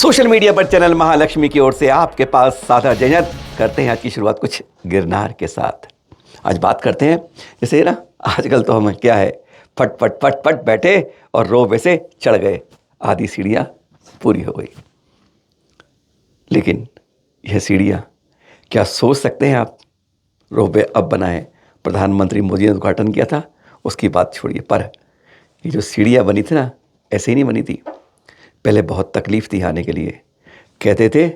Social media पर channel Mahalakshmi की ओर से आपके पास सादा जयंत करते हैं आज की शुरुआत कुछ गिरनार के साथ। आज बात करते हैं जैसे ना आजकल तो हम क्या है फट फट फट फट बैठे और रोपवे से चढ़ गए, आधी सीढ़ियाँ पूरी हो गई। लेकिन यह सीढ़ियाँ क्या सोच सकते हैं आप, रोपवे अब बना है, प्रधानमंत्री मोदी ने उद्घाटन किया था, उसकी बात छोड़िए। पर ये जो सीढ़ियाँ बनी थी ना, ऐसे ही नहीं बनी थी। पहले बहुत तकलीफ़ थी आने के लिए। कहते थे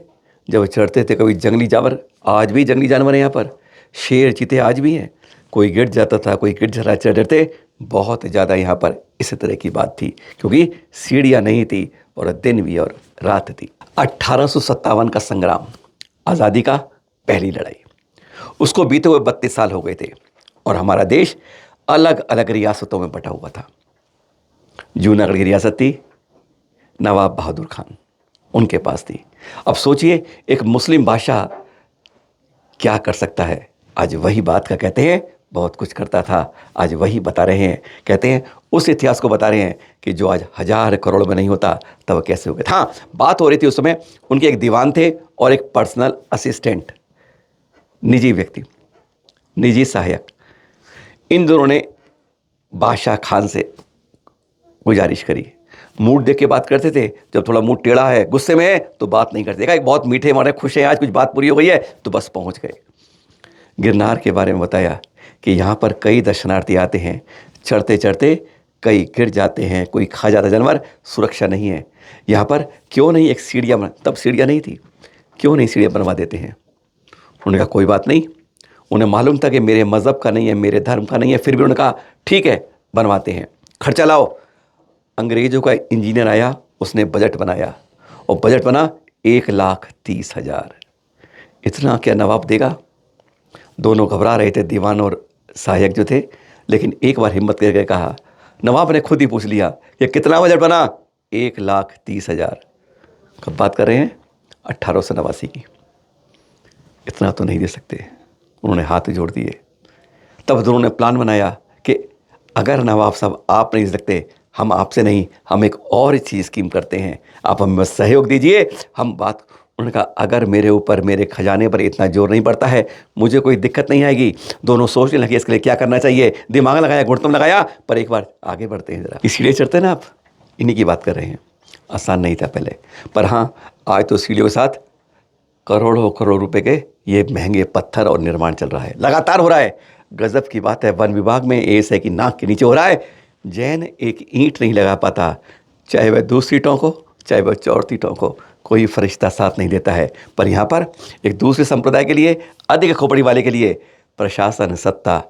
जब चढ़ते थे कभी जंगली जानवर, आज भी जंगली जानवर हैं यहाँ पर, शेर चीते आज भी हैं। कोई गिर जाता था, कोई गिर जाता, चढ़ते बहुत ज़्यादा यहाँ पर इस तरह की बात थी, क्योंकि सीढ़ियाँ नहीं थी और दिन भी और रात थी। 1857 का संग्राम, आज़ादी का पहली लड़ाई, उसको बीते हुए 32 साल हो गए थे और हमारा देश अलग अलग रियासतों में बटा हुआ था। जूनागढ़ की रियासत थी, नवाब बहादुर खान उनके पास थी। अब सोचिए एक मुस्लिम बादशाह क्या कर सकता है। आज वही बात का कहते हैं बहुत कुछ करता था, आज वही बता रहे हैं। कहते हैं उस इतिहास को बता रहे हैं कि जो आज 1000 करोड़ में नहीं होता तब कैसे हो गए। हाँ, बात हो रही थी उस समय उनके एक दीवान थे और एक पर्सनल असिस्टेंट, निजी व्यक्ति, निजी सहायक। इन दोनों ने बादशाह खान से गुजारिश करी। मूड देख के बात करते थे, जब थोड़ा मूड टेढ़ा है, गुस्से में है तो बात नहीं करते। एक बहुत मीठे मारे खुश हैं, आज कुछ बात पूरी हो गई है तो बस पहुंच गए। गिरनार के बारे में बताया कि यहाँ पर कई दर्शनार्थी आते हैं, चढ़ते चढ़ते कई गिर जाते हैं, कोई खा जाता जानवर, सुरक्षा नहीं है। यहाँ पर क्यों नहीं एक सीढ़ियाँ बना, तब सीढ़ियाँ नहीं थी, क्यों नहीं सीढ़ियाँ बनवा देते हैं। उन्होंने कहा कोई बात नहीं, उन्हें मालूम था कि मेरे मज़हब का नहीं है, मेरे धर्म का नहीं है, फिर भी उन्होंने कहा ठीक है बनवाते हैं, खर्चा लाओ। अंग्रेज़ों का इंजीनियर आया, उसने बजट बनाया और बजट बना 1,30,000। इतना क्या नवाब देगा। दोनों घबरा रहे थे, दीवान और सहायक जो थे। लेकिन एक बार हिम्मत करके कहा, नवाब ने खुद ही पूछ लिया कि कितना बजट बना, 1,30,000। कब बात कर रहे हैं, 1889 की। इतना तो नहीं दे सकते। उन्होंने हाथ जोड़ दिए। तब दोनों ने प्लान बनाया कि अगर नवाब साहब आप नहीं दे सकते, हम आपसे नहीं, हम एक और चीज़ स्कीम करते हैं, आप हमें बस सहयोग दीजिए, हम बात। उन्होंने कहा अगर मेरे ऊपर, मेरे खजाने पर इतना जोर नहीं पड़ता है, मुझे कोई दिक्कत नहीं आएगी। दोनों सोचने लगे इसके लिए क्या करना चाहिए, दिमाग लगाया, घुटन लगाया। पर एक बार आगे बढ़ते हैं ज़रा। सीढ़ियाँ चढ़ते हैं ना आप, इन्हीं की बात कर रहे हैं। आसान नहीं था पहले, पर हाँ आज तो सीढ़ियों के साथ करोड़ों करोड़ रुपए के ये महंगे पत्थर और निर्माण चल रहा है, लगातार हो रहा है। गजब की बात है, वन विभाग में ऐसा है कि नाक के नीचे हो रहा है। जैन एक ईंट नहीं लगा पाता, चाहे वह दूसरी टोंको, चाहे वह चौथी टोंको, कोई फरिश्ता साथ नहीं देता है। पर यहाँ पर एक दूसरे संप्रदाय के लिए, अधिक खोपड़ी वाले के लिए प्रशासन, सत्ता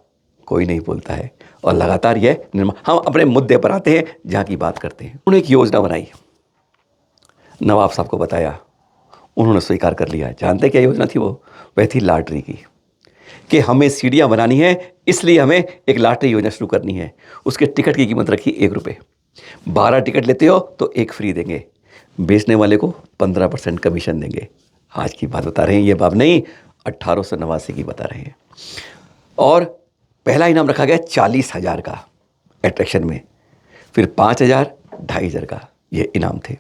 कोई नहीं बोलता है। और लगातार यह निर्माण। हम अपने मुद्दे पर आते हैं जहाँ की बात करते हैं। उन्होंने एक योजना बनाई, नवाब साहब को बताया, उन्होंने स्वीकार कर लिया। जानते क्या योजना थी वो? वह थी लॉटरी की, कि हमें सीढ़ियाँ बनानी है, इसलिए हमें एक लॉटरी योजना शुरू करनी है। उसके टिकट की कीमत रखी 1 रुपये, 12 टिकट लेते हो तो 1 फ्री देंगे, बेचने वाले को 15% कमीशन देंगे। आज की बात बता रहे हैं, ये बात नहीं 1889 की बता रहे हैं। और पहला इनाम रखा गया 40,000 का एट्रैक्शन में, फिर 5,000, 2,500 का ये इनाम थे।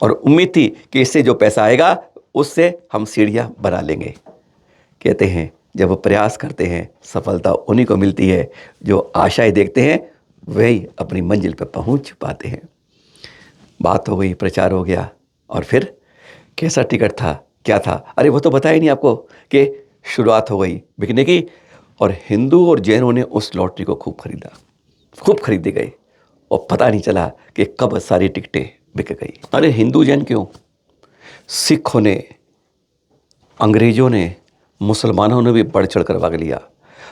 और उम्मीद थी कि इससे जो पैसा आएगा उससे हम सीढ़ियाँ बना लेंगे। कहते हैं जब वो प्रयास करते हैं सफलता उन्हीं को मिलती है, जो आशाएं देखते हैं वही अपनी मंजिल पर पहुंच पाते हैं। बात हो गई, प्रचार हो गया, और फिर कैसा टिकट था, क्या था, अरे वो तो बताया नहीं आपको कि शुरुआत हो गई बिकने की। और हिंदू और जैनों ने उस लॉटरी को खूब खरीदा, खूब खरीदे गए और पता नहीं चला कि कब सारी टिकटें बिक गई। अरे हिंदू जैन क्यों, सिखों ने, अंग्रेजों ने, मुसलमानों ने भी बढ़ चढ़ कर भाग लिया।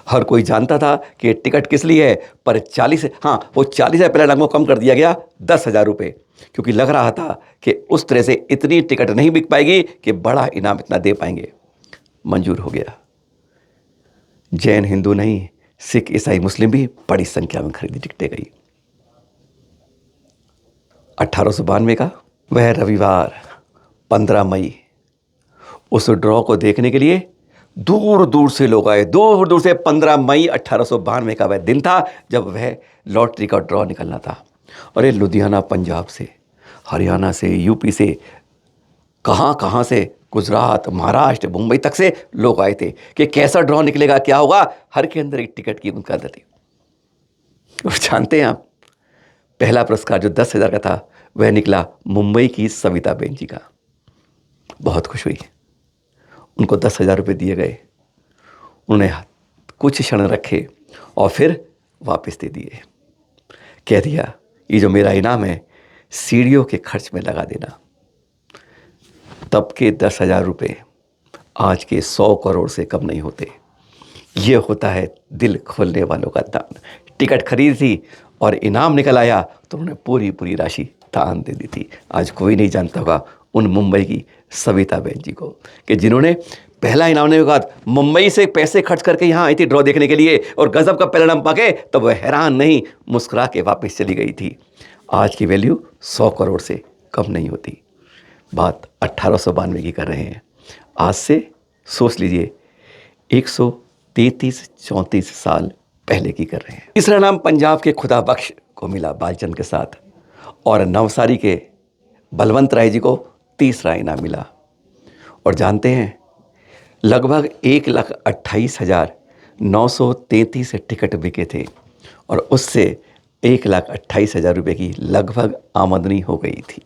हर कोई जानता था कि टिकट किस लिए है, पर 40, हाँ वो 40,000 पहले रंगों कम कर दिया गया 10,000 रुपये, क्योंकि लग रहा था कि उस तरह से इतनी टिकट नहीं बिक पाएगी कि बड़ा इनाम इतना दे पाएंगे। मंजूर हो गया। जैन, हिंदू नहीं, सिख, ईसाई, मुस्लिम भी बड़ी संख्या में खरीदी टिकटें गई। 1892 का वह रविवार 15 मई, उस ड्रॉ को देखने के लिए दूर दूर से लोग आए, दूर दूर से। 15 मई 1892 का वह दिन था जब वह लॉटरी का ड्रॉ निकलना था। और ये लुधियाना पंजाब से, हरियाणा से, यूपी से कहाँ कहाँ से, गुजरात, महाराष्ट्र, मुंबई तक से लोग आए थे कि कैसा ड्रॉ निकलेगा, क्या होगा। हर के अंदर एक टिकट की उनका अंदर थी। और जानते हैं आप, पहला पुरस्कार जो 10,000 का था वह निकला मुंबई की सविता बेन जी का। बहुत खुश हुई, उनको 10,000 रुपये दिए गए। उन्होंने कुछ क्षण रखे और फिर वापस दे दिए। कह दिया ये जो मेरा इनाम है सीढ़ियों के खर्च में लगा देना। तब के 10,000 रुपये आज के 100 करोड़ से कम नहीं होते। ये होता है दिल खोलने वालों का दान। टिकट खरीदी थी और इनाम निकल आया तो उन्होंने पूरी पूरी राशि दान दे दी थी। आज कोई नहीं जानता होगा उन मुंबई की सविता बेन जी को, कि जिन्होंने पहला इनाम ने बाद मुंबई से पैसे खर्च करके यहाँ आई थी ड्रॉ देखने के लिए, और गजब का पहला इनाम पाके तब वह हैरान नहीं, मुस्कुरा के वापस चली गई थी। आज की वैल्यू 100 करोड़ से कम नहीं होती। बात 1892 की कर रहे हैं। आज से सोच लीजिए 133-34 साल पहले की कर रहे हैं। तीसरा नाम पंजाब के खुदा बख्श को मिला बालचंद के साथ, और नवसारी के बलवंत राय जी को तीसरा इनाम मिला। और जानते हैं लगभग 1,28,933 टिकट बिके थे, और उससे 1,28,000 रुपये की लगभग आमदनी हो गई थी।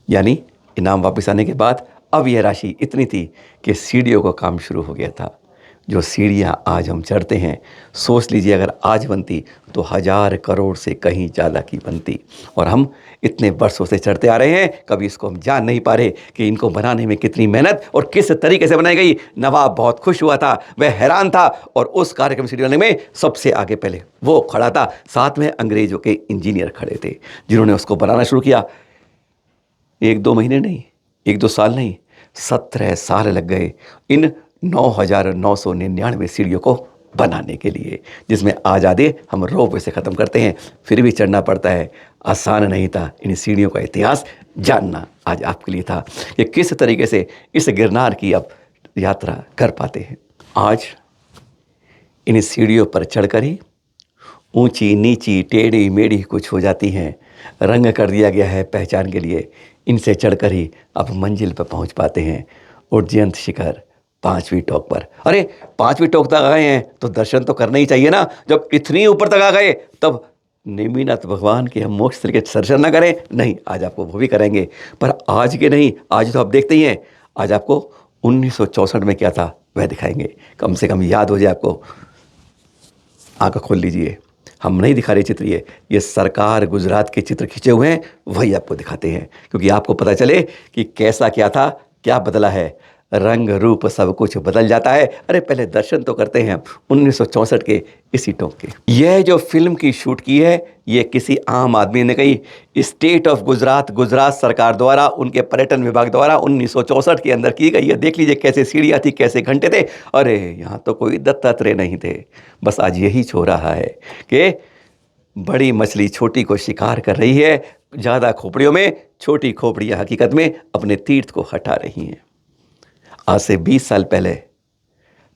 यानी इनाम वापस आने के बाद अब यह राशि इतनी थी कि सीढ़ियों का काम शुरू हो गया था। जो सीढ़ियाँ आज हम चढ़ते हैं, सोच लीजिए अगर आज बनती तो 1,000 करोड़ से कहीं ज़्यादा की बनती। और हम इतने वर्षों से चढ़ते आ रहे हैं, कभी इसको हम जान नहीं पा रहे कि इनको बनाने में कितनी मेहनत और किस तरीके से बनाई गई। नवाब बहुत खुश हुआ था, वह हैरान था, और उस कार्यक्रम सीढ़ी बनाने में सबसे आगे पहले वो खड़ा था। साथ में अंग्रेज़ों के इंजीनियर खड़े थे जिन्होंने उसको बनाना शुरू किया। 1-2 महीने नहीं, 1-2 साल नहीं, 17 साल लग गए इन 9,999 सीढ़ियों को बनाने के लिए, जिसमें आज़ादी हम रोपवे से ख़त्म करते हैं, फिर भी चढ़ना पड़ता है। आसान नहीं था इन सीढ़ियों का इतिहास जानना। आज आपके लिए था कि किस तरीके से इस गिरनार की अब यात्रा कर पाते हैं। आज इन सीढ़ियों पर चढ़कर ही ऊंची नीची टेढ़ी मेढ़ी कुछ हो जाती हैं, रंग कर दिया गया है पहचान के लिए। इनसे चढ़कर ही अब मंजिल पर पहुंच पाते हैं। उज्जैन शिखर 5वीं टोक पर। अरे 5वीं टोक तक आ गए हैं तो दर्शन तो करना ही चाहिए ना। जब इतनी ऊपर तक आ गए तब नेमिनाथ भगवान के हम मोक्ष स्थल के दर्शन ना करें? नहीं, आज आपको वो भी करेंगे, पर आज के नहीं। आज तो आप देखते ही हैं। आज आपको 1964 में क्या था वह दिखाएंगे, कम से कम याद हो जाए आपको। आंख खोल लीजिए, हम नहीं दिखा रहे चित्र, ये सरकार गुजरात के चित्र खींचे हुए हैं, वही आपको दिखाते हैं, क्योंकि आपको पता चले कि कैसा क्या था, क्या बदला है। रंग रूप सब कुछ बदल जाता है। अरे पहले दर्शन तो करते हैं 1964 के इसी टोक के। यह जो फिल्म की शूट की है ये किसी आम आदमी ने कही स्टेट ऑफ गुजरात, गुजरात सरकार द्वारा, उनके पर्यटन विभाग द्वारा 1964 के अंदर की गई है। देख लीजिए कैसे सीढ़ियाँ थी, कैसे घंटे थे। अरे यहाँ तो कोई दत्तात्रेय नहीं थे। बस आज यही छो रहा है कि बड़ी मछली छोटी को शिकार कर रही है। ज़्यादा खोपड़ियों में छोटी खोपड़ियाँ हकीकत में अपने तीर्थ को हटा रही हैं। आज से 20 साल पहले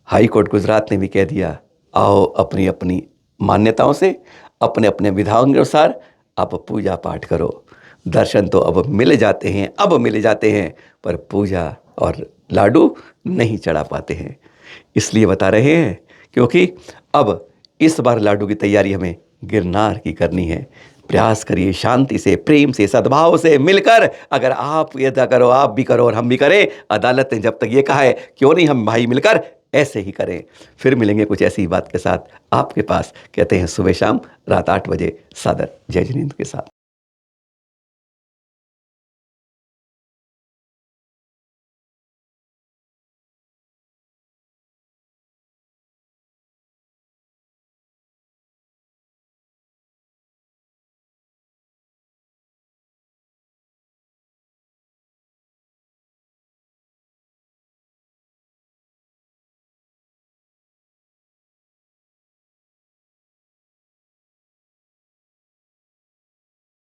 हाई कोर्ट गुजरात ने भी कह दिया, आओ अपनी अपनी मान्यताओं से, अपने अपने विधाओं के अनुसार आप पूजा पाठ करो। दर्शन तो अब मिल जाते हैं, पर पूजा और लाडू नहीं चढ़ा पाते हैं। इसलिए बता रहे हैं क्योंकि अब इस बार लाडू की तैयारी हमें गिरनार की करनी है। प्रयास करिए शांति से, प्रेम से, सद्भाव से मिलकर। अगर आप ये करो, आप भी करो और हम भी करें। अदालत ने जब तक ये कहा है क्यों नहीं हम भाई मिलकर ऐसे ही करें। फिर मिलेंगे कुछ ऐसी बात के साथ आपके पास। कहते हैं सुबह शाम रात 8 बजे सादर जय जिनेंद्र के साथ।